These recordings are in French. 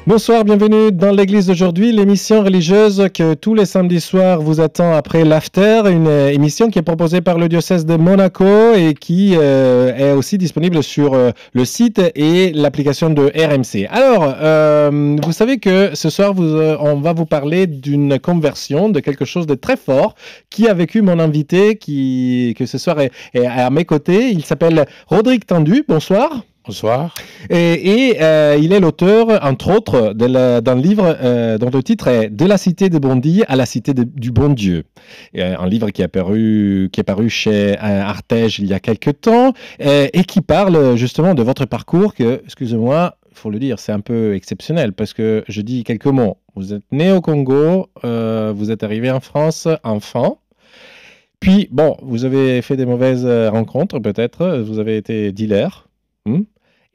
Bonsoir, bienvenue dans l'église d'aujourd'hui, l'émission religieuse que tous les samedis soirs vous attend après l'after, une émission qui est proposée par le diocèse de Monaco et qui est aussi disponible sur le site et l'application de RMC. Alors, vous savez que ce soir, on va vous parler d'une conversion, de quelque chose de très fort qui a vécu mon invité que ce soir est à mes côtés. Il s'appelle Rodrigue Tendu. Bonsoir. Bonsoir. Et il est l'auteur, entre autres, d'un livre dont le titre est « De la cité de Bondy à la cité du bon Dieu ». Un livre qui est paru chez Artege il y a quelques temps et qui parle justement de votre parcours que, excusez-moi, il faut le dire, c'est un peu exceptionnel parce que je dis quelques mots. Vous êtes né au Congo, vous êtes arrivé en France enfant. Puis, bon, vous avez fait des mauvaises rencontres peut-être, vous avez été dealer.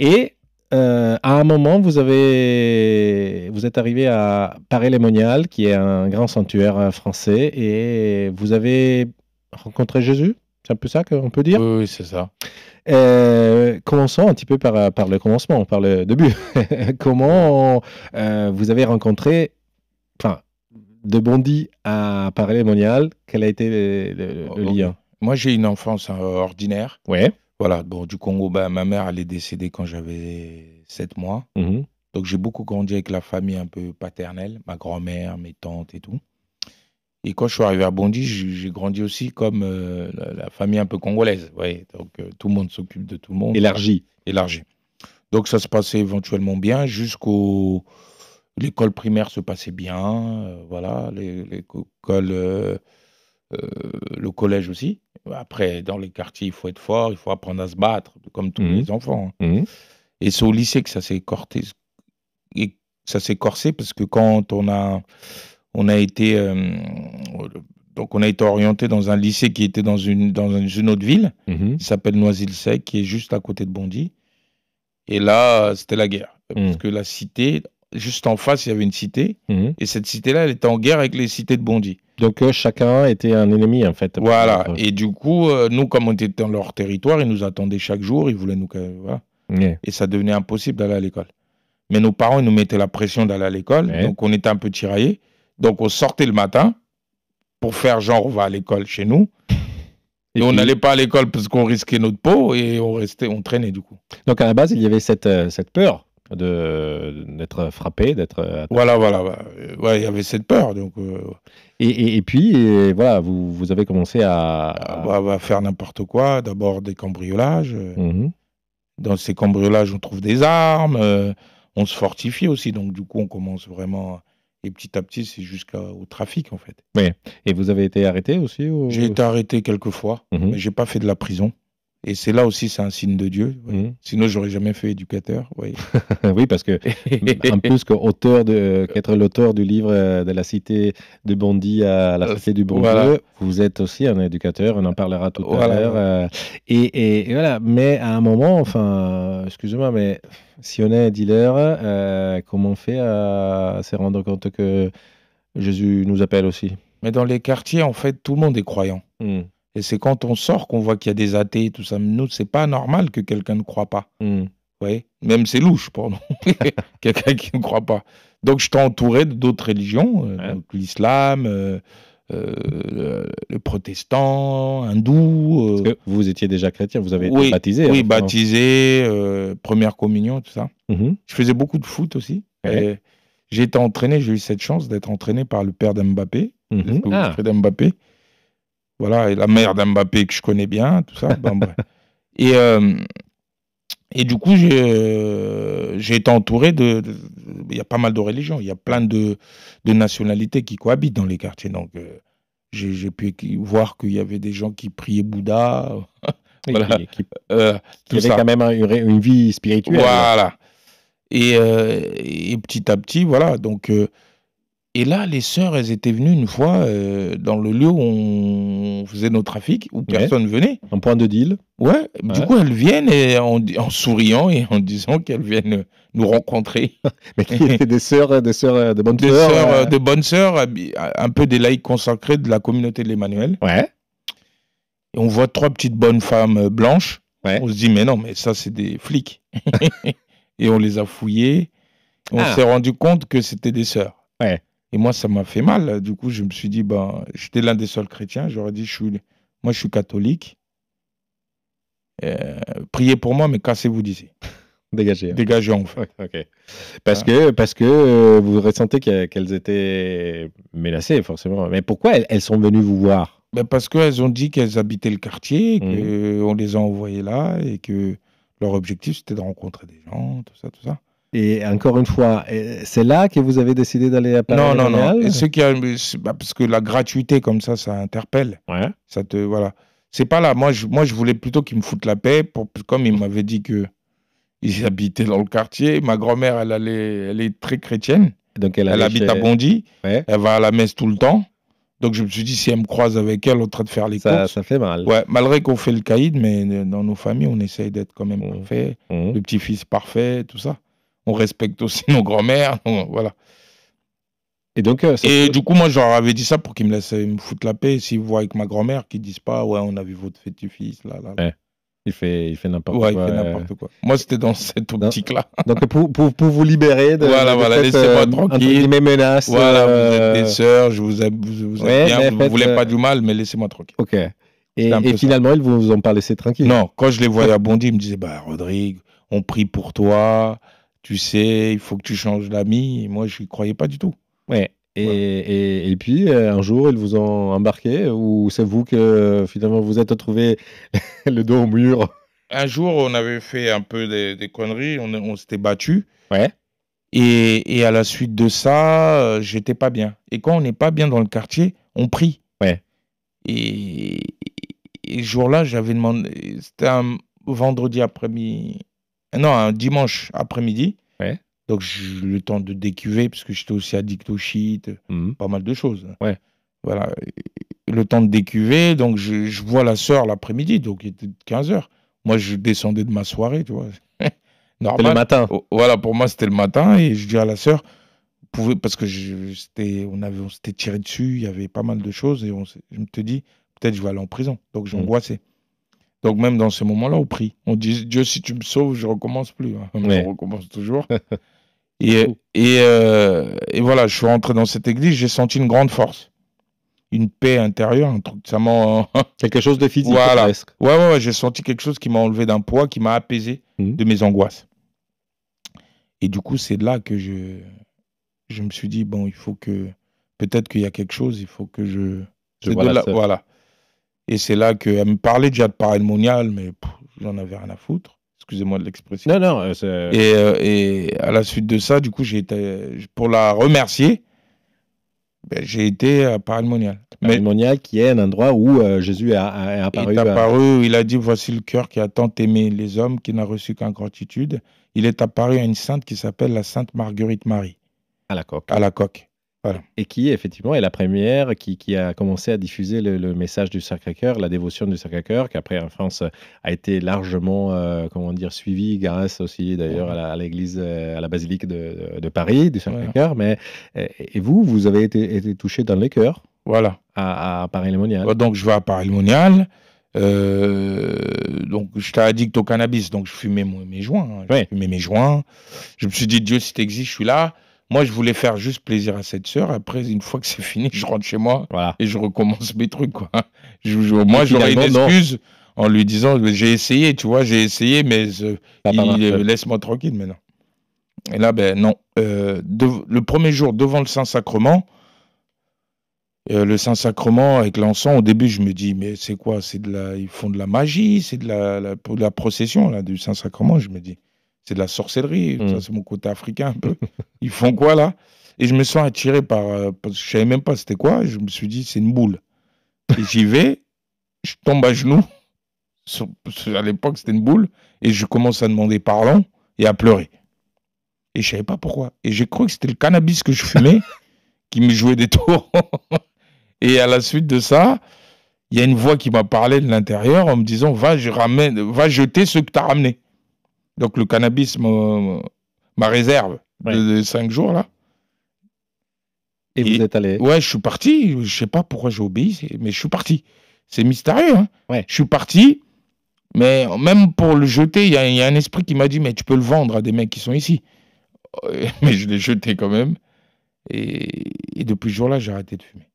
Et à un moment, vous êtes arrivé à Paray-les-Moniales, qui est un grand sanctuaire français, et vous avez rencontré Jésus. C'est un peu ça qu'on peut dire? Oui, c'est ça. Commençons un petit peu par le commencement, par le début. Comment vous avez rencontré, de Bondy à Paray-les-Moniales, quel a été le lien? Moi, j'ai une enfance ordinaire. Ouais. Voilà, bon, du Congo, ma mère, elle est décédée quand j'avais 7 mois. Donc, j'ai beaucoup grandi avec la famille un peu paternelle, ma grand-mère, mes tantes et tout. Et quand je suis arrivé à Bondy, j'ai grandi aussi comme la famille un peu congolaise. Ouais, donc, tout le monde s'occupe de tout le monde. Élargi. Donc, ça se passait éventuellement bien jusqu'au... L'école primaire se passait bien, voilà, l'école... le collège aussi. Après, dans les quartiers, il faut être fort, il faut apprendre à se battre, comme tous les enfants. Et c'est au lycée que ça s'est corsé, parce que quand on a été orienté dans un lycée qui était dans une autre ville, qui s'appelle Noisy-le-Sec, qui est juste à côté de Bondy. Et là, c'était la guerre. Parce que la cité, juste en face, il y avait une cité. Et cette cité-là, elle était en guerre avec les cités de Bondy. Donc chacun était un ennemi en fait. Voilà. Et du coup, nous, comme on était dans leur territoire, ils nous attendaient chaque jour, ils voulaient nous... Voilà. Et ça devenait impossible d'aller à l'école. Mais nos parents, ils nous mettaient la pression d'aller à l'école. Donc on était un peu tiraillés. Donc on sortait le matin pour faire genre on va à l'école chez nous. Et on n'allait pas à l'école parce qu'on risquait notre peau et on traînait du coup. Donc à la base, il y avait cette peur d'être frappé, d'être... Voilà. Ouais, il y avait cette peur. Donc, et puis, voilà, vous avez commencé à faire n'importe quoi. D'abord des cambriolages. Dans ces cambriolages, on trouve des armes. On se fortifie aussi. Donc, du coup, on commence vraiment... Et petit à petit, c'est jusqu'au trafic, en fait. Oui. Et vous avez été arrêté aussi J'ai été arrêté quelques fois, mais je n'ai pas fait de la prison. Et c'est là aussi, c'est un signe de Dieu. Sinon, j'aurais jamais fait éducateur. Oui, oui, parce que en plus qu'être l'auteur du livre de la cité de Bondy à la cité du bon Dieu, vous êtes aussi un éducateur. On en parlera tout à l'heure. Et voilà. Mais à un moment, enfin, excusez-moi, mais si on est dealer, comment on fait à se rendre compte que Jésus nous appelle aussi? Mais dans les quartiers, en fait, tout le monde est croyant. Et c'est quand on sort qu'on voit qu'il y a des athées, tout ça. Nous, c'est pas normal que quelqu'un ne croit pas. Ouais. Même c'est louche pour nous. Quelqu'un qui ne croit pas. Donc, je t'ai entouré d'autres religions, l'islam, le protestant, hindou. Parce que vous étiez déjà chrétien, vous avez été baptisé. Oui, baptisé, première communion, tout ça. Je faisais beaucoup de foot aussi. J'ai été entraîné, j'ai eu cette chance d'être entraîné par le père d'Mbappé, le frère d'Mbappé. Voilà, et la mère d'Mbappé que je connais bien, tout ça. Bon, bref. Et du coup, j'ai été entouré il y a pas mal de religions, il y a plein de nationalités qui cohabitent dans les quartiers. Donc, j'ai pu voir qu'il y avait des gens qui priaient Bouddha. Voilà. Qui avaient quand même une vie spirituelle. Voilà. Et petit à petit, voilà. Donc, et là, les sœurs, elles étaient venues une fois dans le lieu où on faisait nos trafics, où personne venait. Un point de deal. Ouais. Du coup, elles viennent en souriant et en disant qu'elles viennent nous rencontrer. Mais qui étaient des sœurs, de bonnes sœurs. Des sœurs de bonnes sœurs, un peu des laïcs consacrés de la communauté de l'Emmanuel. Ouais. Et on voit 3 petites bonnes femmes blanches. Ouais. On se dit, mais non, mais ça, c'est des flics. Et on les a fouillées. On s'est rendu compte que c'était des sœurs. Ouais. Et moi, ça m'a fait mal. Du coup, je me suis dit, j'étais l'un des seuls chrétiens. J'aurais dit, moi, je suis catholique. Priez pour moi, mais cassez-vous d'ici. Dégagez. Dégagez, en fait. Okay. Parce que vous ressentez qu'elles étaient menacées, forcément. Mais pourquoi elles sont venues vous voir? Parce qu'elles ont dit qu'elles habitaient le quartier, qu'on les a envoyées là, et que leur objectif, c'était de rencontrer des gens, tout ça. Et encore une fois, c'est là que vous avez décidé d'aller à Paris? Non. Et parce que la gratuité comme ça interpelle. Ouais. Ça te, voilà. C'est pas là. Moi, je voulais plutôt qu'ils me foutent la paix, comme ils m'avaient dit qu'ils habitaient dans le quartier. Ma grand-mère, elle est très chrétienne. Donc elle habite à Bondy. Ouais. Elle va à la messe tout le temps. Donc je me suis dit, si elle me croise avec elle en train de faire les courses... Ça fait mal. Ouais, malgré qu'on fait le caïd, mais dans nos familles, on essaye d'être quand même parfait. Le petit-fils parfait, tout ça. On respecte aussi nos grands-mères. Voilà. Et donc, du coup, moi, je leur avais dit ça pour qu'ils me laissent me foutre la paix. S'ils voient avec ma grand-mère, qu'ils disent pas, ouais, on a vu votre petit-fils, là. Ouais. Il fait n'importe quoi. Ouais, il fait n'importe quoi. Moi, c'était dans cette optique-là. Donc, pour vous libérer de laissez-moi tranquille. Mes menaces. Voilà, vous êtes des sœurs, je vous aime bien, vous ne voulez pas du mal, mais laissez-moi tranquille. Ok. Et finalement, ils ne vous ont pas laissé tranquille? Non, quand je les voyais à Bondy, ils me disaient, Rodrigue, on prie pour toi, tu sais, il faut que tu changes d'amis. Moi, je n'y croyais pas du tout. Ouais. Et puis, un jour, ils vous ont embarqué, ou c'est vous que finalement vous êtes retrouvé le dos au mur? Un jour, on avait fait un peu des conneries, on s'était battus. Ouais. Et à la suite de ça, j'étais pas bien. Et quand on n'est pas bien dans le quartier, on prie. Ouais. Et ce jour-là, j'avais demandé, c'était un vendredi après-midi, non, un dimanche après-midi. Ouais. Donc, j'ai eu le temps de décuver, parce que j'étais aussi addict au shit, pas mal de choses. Ouais. Voilà. Le temps de décuver, donc je vois la sœur l'après-midi, donc il était 15h. Moi, je descendais de ma soirée, tu vois. C'était le matin. Voilà, pour moi, c'était le matin, et je dis à la sœur, parce que on s'était tiré dessus, il y avait pas mal de choses, et je me te dis, peut-être je vais aller en prison. Donc, j'angoissais. Donc, même dans ce moment-là, on prie. On dit, Dieu, si tu me sauves, je recommence plus. On recommence toujours. Et voilà, je suis rentré dans cette église, j'ai senti une grande force. Une paix intérieure, un truc, ça m'a... Quelque chose de physique, voilà. presque. Ouais, j'ai senti quelque chose qui m'a enlevé d'un poids, qui m'a apaisé de mes angoisses. Et du coup, c'est là que je me suis dit, bon, il faut que... Peut-être qu'il y a quelque chose, il faut que je vois là, voilà. Et c'est là qu'elle me parlait déjà de paralmonial, mais j'en avais rien à foutre. Excusez-moi de l'expression. Non. Et à la suite de ça, du coup, pour la remercier, j'ai été à Paralmonial. Paralmonial, qui est un endroit où Jésus est apparu. Il est apparu, il a dit, voici le cœur qui a tant aimé les hommes, qui n'a reçu qu'en gratitude. Il est apparu à une sainte qui s'appelle la Sainte Marguerite Marie. À la Coque. À la Coque. Voilà. Et qui, effectivement, est la première qui a commencé à diffuser le message du Sacré-Cœur, la dévotion du Sacré-Cœur, qui après en France a été largement, suivie grâce aussi d'ailleurs à l'église, à la basilique de Paris, du Sacré-Cœur. Mais et vous avez été touché dans les cœurs. Voilà. À Paris-Lémonial. Donc je vais à Paris-Lémonial. Donc j'étais addict au cannabis, donc je fumais mes joints. Je me suis dit, Dieu, si tu existes, je suis là. Moi, je voulais faire juste plaisir à cette sœur. Après, une fois que c'est fini, je rentre chez moi et je recommence mes trucs, quoi. Moi, j'aurais une excuse en lui disant, j'ai essayé, tu vois, mais laisse-moi tranquille maintenant. Et là, non. Le premier jour, devant le Saint-Sacrement, le Saint-Sacrement avec l'encens, au début, je me dis, mais c'est quoi? Ils font de la magie, c'est de la procession là, du Saint-Sacrement, je me dis. C'est de la sorcellerie, ça c'est mon côté africain un peu. Ils font quoi là? Et je me sens attiré parce que je savais même pas c'était quoi. Je me suis dit c'est une boule. Et j'y vais, je tombe à genoux. À l'époque c'était une boule et je commence à demander pardon et à pleurer. Et je savais pas pourquoi. Et j'ai cru que c'était le cannabis que je fumais qui me jouait des tours. Et à la suite de ça, il y a une voix qui m'a parlé de l'intérieur en me disant va jeter ce que tu as ramené. Donc, le cannabis, ma réserve de 5 jours, là. Et vous êtes allé? Ouais, je suis parti. Je ne sais pas pourquoi j'ai obéi, mais je suis parti. C'est mystérieux, hein. Ouais. Je suis parti, mais même pour le jeter, il y a un esprit qui m'a dit, mais tu peux le vendre à des mecs qui sont ici. Mais je l'ai jeté quand même. Et depuis ce jour-là, j'ai arrêté de fumer.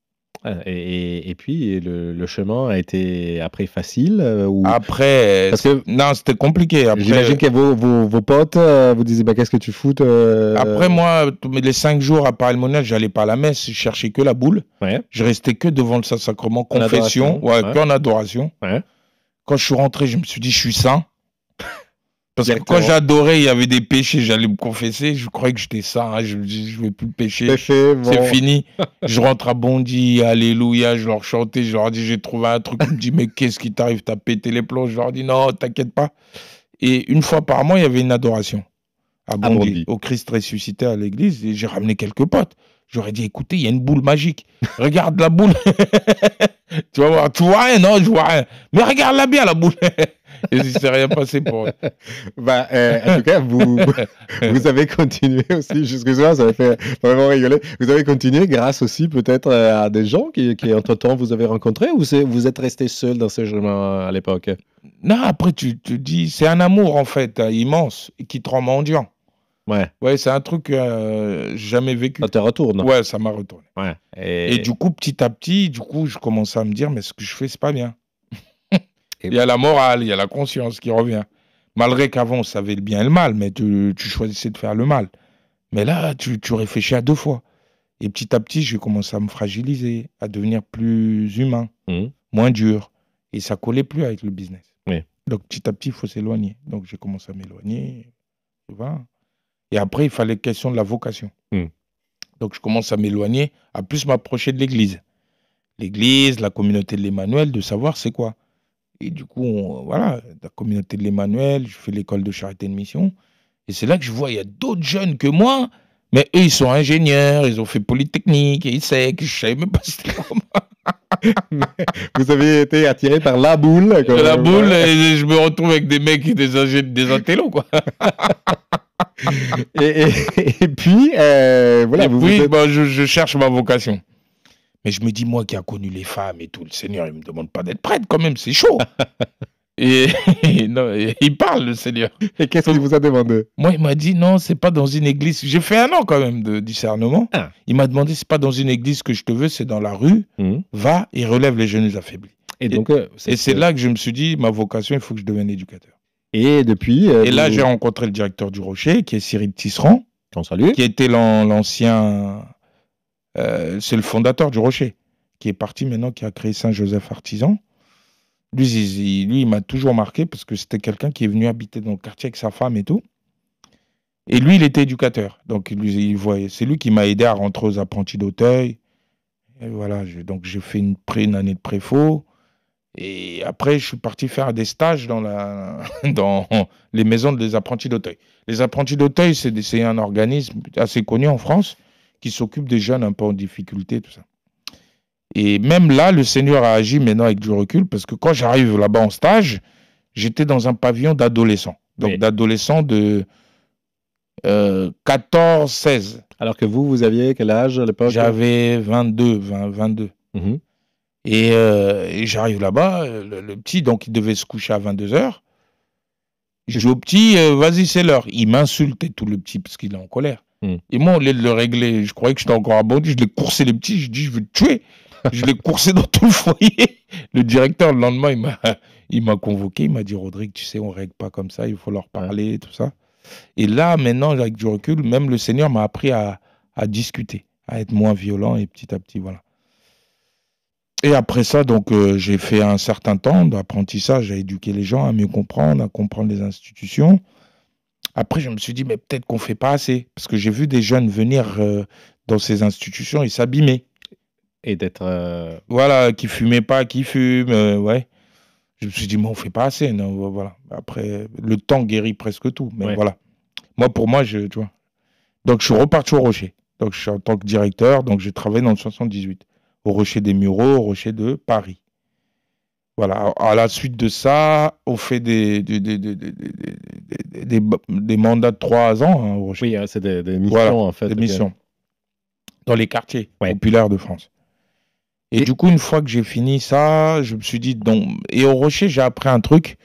Et puis, le chemin a été après facile ou... Après, parce que non, c'était compliqué. J'imagine que vos potes vous disaient bah, qu'est-ce que tu fous Après, moi, les 5 jours à Paris-Monnaie, j'allais pas à la messe, je cherchais que la boule. Ouais. Je restais que devant le Saint-Sacrement, confession, qu'en adoration. Ouais. Quand je suis rentré, je me suis dit, je suis saint. Parce que quand j'adorais, il y avait des péchés, j'allais me confesser, je croyais que j'étais saint, hein, je me dis, je ne vais plus pécher, c'est fini. Je rentre à Bondy, alléluia, je leur chantais, je leur dis, j'ai trouvé un truc, ils me disent, mais qu'est-ce qui t'arrive, t'as pété les plombs, je leur dis, non, t'inquiète pas. Et une fois par mois, il y avait une adoration à Bondy, au Christ ressuscité à l'église, et j'ai ramené quelques potes. J'aurais dit, écoutez, il y a une boule magique, regarde la boule. Tu vas voir, tu vois rien, non, je vois rien. Mais regarde-la bien, la boule. Et il ne s'est rien passé pour eux. Bah, en tout cas, vous avez continué aussi, jusque-là, ça m'a fait vraiment rigoler. Vous avez continué grâce aussi peut-être à des gens qui entre-temps, vous avez rencontrés ou vous êtes resté seul dans ce chemin à l'époque? Non, après, tu te dis, c'est un amour en fait, immense, qui te rend mendiant. Ouais. Ouais, c'est un truc jamais vécu. Ça te retourne. Ouais, ça m'a retourné. Ouais. Et du coup, petit à petit, je commençais à me dire, mais ce que je fais, c'est pas bien. Il y a la morale, il y a la conscience qui revient. Malgré qu'avant, on savait le bien et le mal, mais tu choisissais de faire le mal. Mais là, tu réfléchis à 2 fois. Et petit à petit, j'ai commencé à me fragiliser, à devenir plus humain, moins dur. Et ça collait plus avec le business. Oui. Donc, petit à petit, il faut s'éloigner. Donc, j'ai commencé à m'éloigner. Voilà. Et après, il fallait question de la vocation. Donc, je commence à m'éloigner, à plus m'approcher de l'église. L'église, la communauté de l'Emmanuel, de savoir c'est quoi. Et du coup, voilà, la communauté de l'Emmanuel, je fais l'école de charité de mission. Et c'est là que je vois, il y a d'autres jeunes que moi, mais eux, ils sont ingénieurs, ils ont fait Polytechnique, et ils savent que je savais même pas c'était comment. Vous avez été attiré par la boule. La boule, et je me retrouve avec des mecs, des intellos, quoi. et puis, voilà. Et puis, bah, je cherche ma vocation. Mais je me dis, moi qui a connu les femmes et tout, le Seigneur, il ne me demande pas d'être prêtre quand même, c'est chaud. Non, il parle, le Seigneur. Et qu'est-ce qu'il vous a demandé? Moi, il m'a dit, non, c'est pas dans une église. J'ai fait 1 an quand même de discernement. Ah. Il m'a demandé, c'est pas dans une église que je te veux, c'est dans la rue. Va et relève les jeunes affaiblis. Et donc, c'est là que je me suis dit, ma vocation, il faut que je devienne éducateur. Et depuis... et là, j'ai rencontré le directeur du Rocher, qui est Cyril Tisserand, qui était l'ancien... c'est le fondateur du Rocher, qui est parti maintenant, qui a créé Saint-Joseph Artisan. Lui, il m'a toujours marqué parce que c'était quelqu'un qui est venu habiter dans le quartier avec sa femme et tout. Et lui, il était éducateur. Donc, c'est lui qui m'a aidé à rentrer aux apprentis d'Auteuil. Et voilà, donc j'ai fait une année de préfaux. Et après, je suis parti faire des stages dans les maisons des apprentis d'Auteuil. Les apprentis d'Auteuil, c'est un organisme assez connu en France qui s'occupe des jeunes un peu en difficulté, tout ça. Et même là, le Seigneur a agi maintenant avec du recul, parce que quand j'arrive là-bas en stage, j'étais dans un pavillon d'adolescents. Donc d'adolescents de 14-16. Alors que vous aviez quel âge à l'époque? J'avais 22. Et j'arrive là-bas, le petit, donc il devait se coucher à 22h. Je dis au petit, vas-y, c'est l'heure. Il m'insultait tout le petit, parce qu'il est en colère. Et moi, au lieu de le régler, je croyais que j'étais encore abonné, je l'ai coursé le petit, je dis, je veux te tuer. Je l'ai coursé dans tout le foyer. Le directeur, le lendemain, il m'a convoqué, il m'a dit, Rodrigue, tu sais, on ne règle pas comme ça, il faut leur parler, tout ça. Et là, maintenant, avec du recul, même le Seigneur m'a appris à discuter, à être moins violent, et petit à petit, voilà. Et après ça, donc, j'ai fait un certain temps d'apprentissage à éduquer les gens, à mieux comprendre, à comprendre les institutions. Après, je me suis dit, mais peut-être qu'on ne fait pas assez. Parce que j'ai vu des jeunes venir dans ces institutions et s'abîmer. Et d'être... Voilà, qui ne fumaient pas, qui fument, ouais. Je me suis dit, mais on ne fait pas assez. Non, voilà. Après, le temps guérit presque tout. Mais voilà. Moi, pour moi, tu vois. Donc, je suis reparti au Rocher. Donc, je suis en tant que directeur. Donc, j'ai travaillé dans le 78. Au Rocher des Mureaux, au Rocher de Paris. Voilà, à la suite de ça, on fait des mandats de 3 ans. Hein, au Rocher. Oui, c'est des missions, en fait. Des missions. Dans les quartiers populaires de France. Et du coup, une fois que j'ai fini ça, je me suis dit... Et au Rocher, j'ai appris un truc.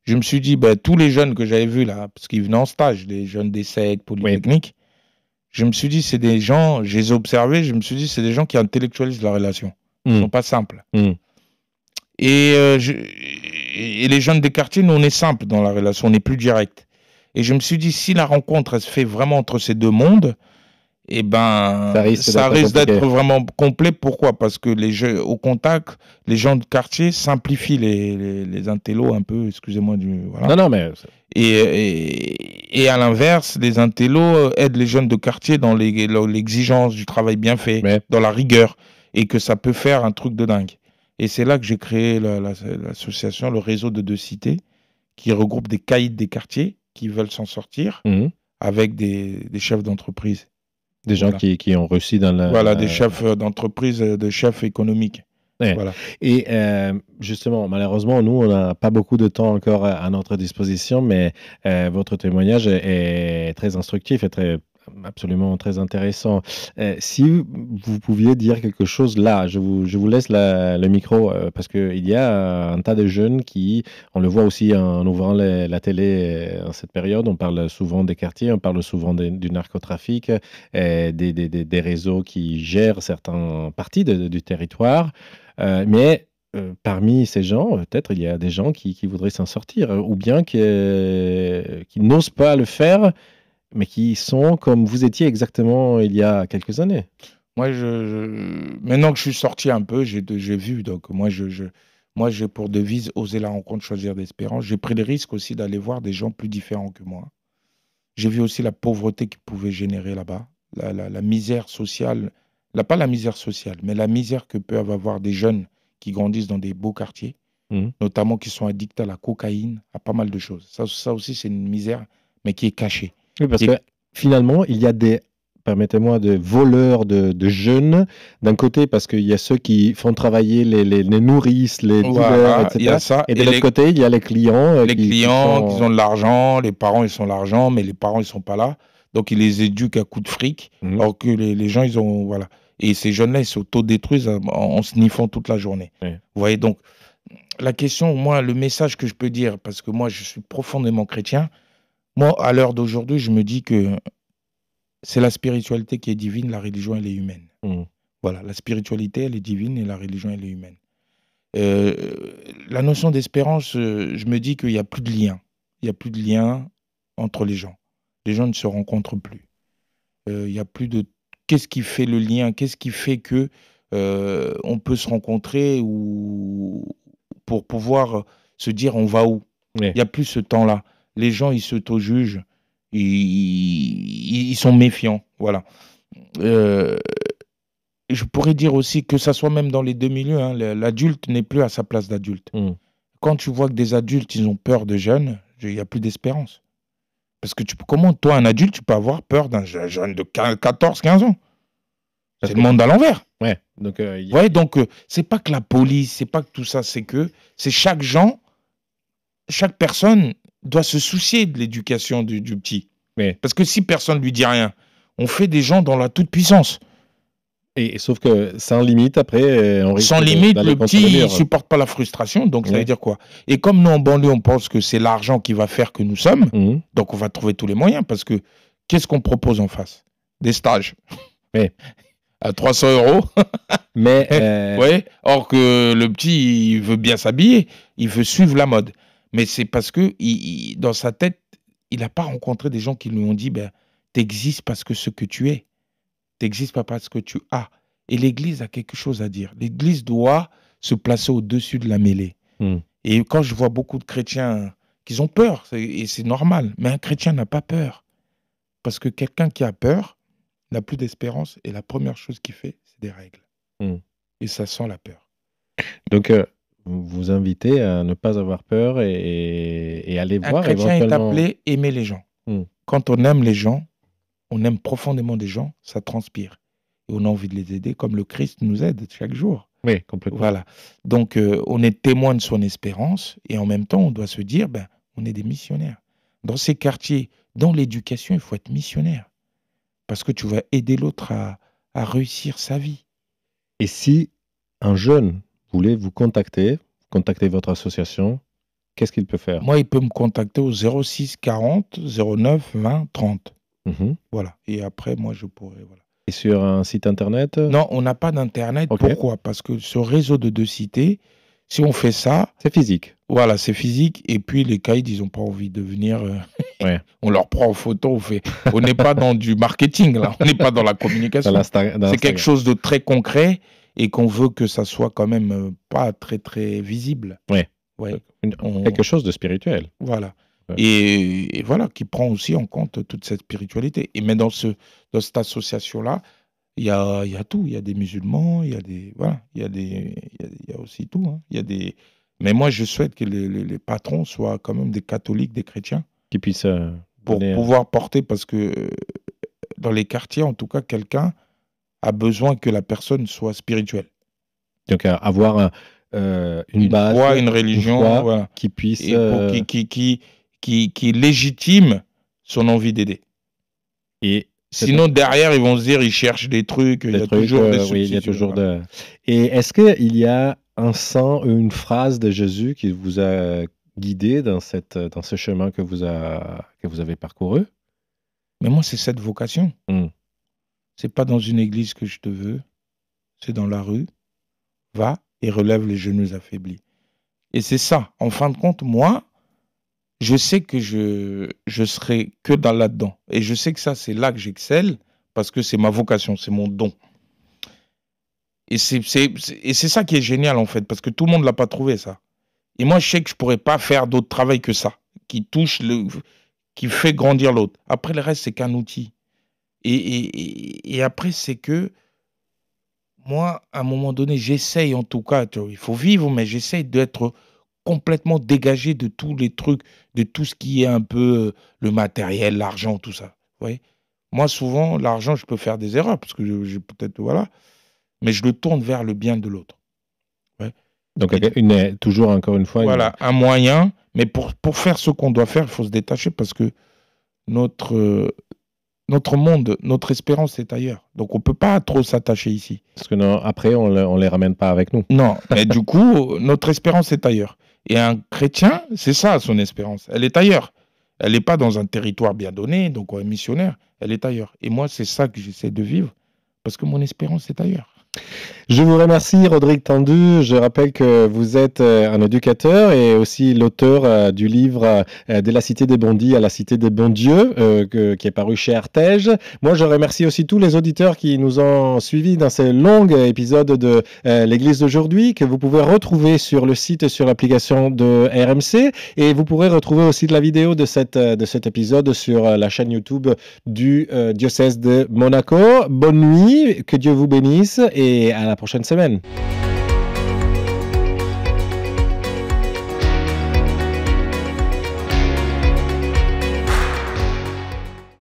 Je me suis dit, tous les jeunes que j'avais vus là, parce qu'ils venaient en stage, les jeunes des SEC, Polytechnique, Je me suis dit, c'est des gens, je les ai observés, je me suis dit, c'est des gens qui intellectualisent la relation. Ils ne sont pas simples. Et les jeunes des quartiers, nous, on est simples dans la relation, on est plus direct. Et je me suis dit, si la rencontre, elle se fait vraiment entre ces deux mondes, eh ben, ça risque d'être vraiment complet. Pourquoi? Parce que les jeux au contact, les gens de quartier simplifient les intellos un peu, excusez-moi du... Voilà. Non, mais... Et à l'inverse, les intellos aident les jeunes de quartier dans l'exigence du travail bien fait, dans la rigueur, et que ça peut faire un truc de dingue. Et c'est là que j'ai créé l'association, le réseau de deux cités, qui regroupe des caïds des quartiers qui veulent s'en sortir avec des chefs d'entreprise. Des gens qui ont réussi dans la... Voilà, des chefs d'entreprise, des chefs économiques. Ouais. Voilà. Et justement, malheureusement, nous, on n'a pas beaucoup de temps encore à notre disposition, mais votre témoignage est très instructif et absolument très intéressant. Si vous pouviez dire quelque chose là, je vous laisse le micro parce qu'il y a un tas de jeunes qui, on le voit aussi en ouvrant la télé en cette période, on parle souvent des quartiers, on parle souvent du narcotrafic, des réseaux qui gèrent certaines parties du territoire. Mais parmi ces gens, peut-être il y a des gens qui voudraient s'en sortir ou bien qui n'osent pas le faire, mais qui sont comme vous étiez exactement il y a quelques années. Moi, maintenant que je suis sorti un peu, j'ai vu. Donc, moi, j'ai pour devise oser la rencontre, choisir l'espérance. J'ai pris le risque aussi d'aller voir des gens plus différents que moi. J'ai vu aussi la pauvreté qu'ils pouvaient générer là-bas, la misère sociale. Pas la misère sociale, mais la misère que peuvent avoir des jeunes qui grandissent dans des beaux quartiers, notamment qui sont addicts à la cocaïne, à pas mal de choses. Ça aussi, c'est une misère, mais qui est cachée. Oui, parce que finalement, il y a permettez-moi, de voleurs de jeunes, d'un côté, parce qu'il y a ceux qui font travailler les nourrices, les dealers, etc. Il y a ça. Et de l'autre côté, il y a les clients. Qui ont de l'argent, les parents, ils ont l'argent, mais les parents, ils sont pas là. Donc, ils les éduquent à coups de fric, alors que les gens, ils ont... Voilà. Et ces jeunes-là, ils s'auto-détruisent en sniffant toute la journée. Oui. Vous voyez, donc, la question, moi, le message que je peux dire, parce que moi, je suis profondément chrétien, moi, à l'heure d'aujourd'hui, je me dis que c'est la spiritualité qui est divine, la religion, elle est humaine. Voilà, la spiritualité, elle est divine et la religion, elle est humaine. La notion d'espérance, je me dis qu'il n'y a plus de lien. Il n'y a plus de lien entre les gens. Les gens ne se rencontrent plus. Il n'y a plus de... Qu'est-ce qui fait le lien? Qu'est-ce qui fait que on peut se rencontrer ou pour pouvoir se dire on va où? Il n'y a plus ce temps-là. Les gens, ils s'auto-jugent. Ils sont méfiants. Voilà. Je pourrais dire aussi que ça soit même dans les deux milieux, hein, l'adulte n'est plus à sa place d'adulte. Quand tu vois que des adultes, ils ont peur de jeunes, il n'y a plus d'espérance. Parce que comment, toi, un adulte, tu peux avoir peur d'un jeune de 14-15 ans? C'est le monde à l'envers. Ouais. Donc, c'est pas que la police, c'est pas que tout ça, c'est que c'est chaque personne doit se soucier de l'éducation du petit. Ouais. Parce que si personne ne lui dit rien, on fait des gens dans la toute-puissance. Et sauf que sans limite, après, on risque sans limite, le petit, il ne supporte pas la frustration, donc ça veut dire quoi? Et comme nous, en banlieue, on pense que c'est l'argent qui va faire que nous sommes, donc on va trouver tous les moyens, parce que qu'est-ce qu'on propose en face? Des stages. Ouais. À 300 €. Mais ouais. Or que le petit, il veut bien s'habiller, il veut suivre la mode. Mais c'est parce que dans sa tête, il n'a pas rencontré des gens qui lui ont dit, t'existes parce que ce que tu es. T'existes pas parce que tu as. Et l'Église a quelque chose à dire. L'Église doit se placer au-dessus de la mêlée. Et quand je vois beaucoup de chrétiens qui ont peur, et c'est normal, mais un chrétien n'a pas peur. Parce que quelqu'un qui a peur n'a plus d'espérance, et la première chose qu'il fait, c'est des règles. Et ça sent la peur. Donc, vous invitez à ne pas avoir peur et aller voir éventuellement... Un chrétien est appelé aimer les gens. Quand on aime les gens, on aime profondément des gens, ça transpire. Et on a envie de les aider comme le Christ nous aide chaque jour. Oui, complètement. Voilà. Donc, on est témoin de son espérance et en même temps, on doit se dire, on est des missionnaires. Dans ces quartiers, dans l'éducation, il faut être missionnaire. Parce que tu vas aider l'autre à réussir sa vie. Et si un jeune voulait vous contacter votre association, qu'est-ce qu'il peut faire? Moi, il peut me contacter au 06 40 09 20 30. Voilà. Et après, moi, je pourrais... Voilà. Et sur un site internet? Non, on n'a pas d'internet. Pourquoi? Parce que ce réseau de 2 cités, si on fait ça... C'est physique. Voilà, c'est physique. Et puis, les caïds, ils n'ont pas envie de venir... On leur prend en photo. On n'est pas dans du marketing, là. On n'est pas dans la communication. C'est quelque chose de très concret et qu'on veut que ça soit quand même pas très, très visible. Quelque chose de spirituel. Voilà. Et voilà, qui prend aussi en compte toute cette spiritualité. Et mais dans cette association-là, il y a tout. Il y a des musulmans, il y a des... Voilà, il y a aussi tout. Hein. Il y a des... Mais moi, je souhaite que les patrons soient quand même des catholiques, des chrétiens. Qui puissent... pour pouvoir porter, parce que dans les quartiers, en tout cas, quelqu'un a besoin que la personne soit spirituelle. Donc, avoir une base, foi, une religion, voilà. Qui puisse... qui légitime son envie d'aider. Et sinon, derrière, ils vont se dire, ils cherchent des trucs, il y a toujours des substituts. Oui, il y a toujours Et est-ce qu'il y a un sang, une phrase de Jésus qui vous a guidé dans ce chemin que vous avez parcouru? Mais moi, c'est cette vocation. C'est pas dans une église que je te veux, c'est dans la rue. Va et relève les genoux affaiblis. Et c'est ça. En fin de compte, moi, je sais que je serai que dans là-dedans. Et je sais que ça, c'est là que j'excelle, parce que c'est ma vocation, c'est mon don. Et c'est ça qui est génial, en fait, parce que tout le monde ne l'a pas trouvé, ça. Et moi, je sais que je ne pourrais pas faire d'autre travail que ça, qui fait grandir l'autre. Après, le reste, c'est qu'un outil. Et après, c'est que moi, à un moment donné, j'essaye en tout cas, il faut vivre, mais j'essaye d'être complètement dégagé de tous les trucs, de tout ce qui est un peu le matériel, l'argent, tout ça. Vous voyez? Moi, souvent, l'argent, je peux faire des erreurs, parce que j'ai peut-être, voilà, mais je le tourne vers le bien de l'autre. Ouais. Donc, toujours, encore une fois... Voilà, un moyen, mais pour faire ce qu'on doit faire, il faut se détacher, parce que notre monde, notre espérance est ailleurs. Donc, on ne peut pas trop s'attacher ici. Parce que non, après, on ne les ramène pas avec nous. Non, mais du coup, notre espérance est ailleurs. Et un chrétien, c'est ça son espérance. Elle est ailleurs. Elle n'est pas dans un territoire bien donné, donc un missionnaire. Elle est ailleurs. Et moi, c'est ça que j'essaie de vivre, parce que mon espérance est ailleurs. Je vous remercie, Rodrigue Tandu. Je rappelle que vous êtes un éducateur et aussi l'auteur du livre De la Cité des Bondis à la Cité des Bons Dieux, qui est paru chez Artege. Moi, je remercie aussi tous les auditeurs qui nous ont suivis dans ces longs épisodes de l'Église d'aujourd'hui, que vous pouvez retrouver sur le site et sur l'application de RMC. Et vous pourrez retrouver aussi de la vidéo de cet épisode sur la chaîne YouTube du diocèse de Monaco. Bonne nuit, que Dieu vous bénisse et à la prochaine semaine.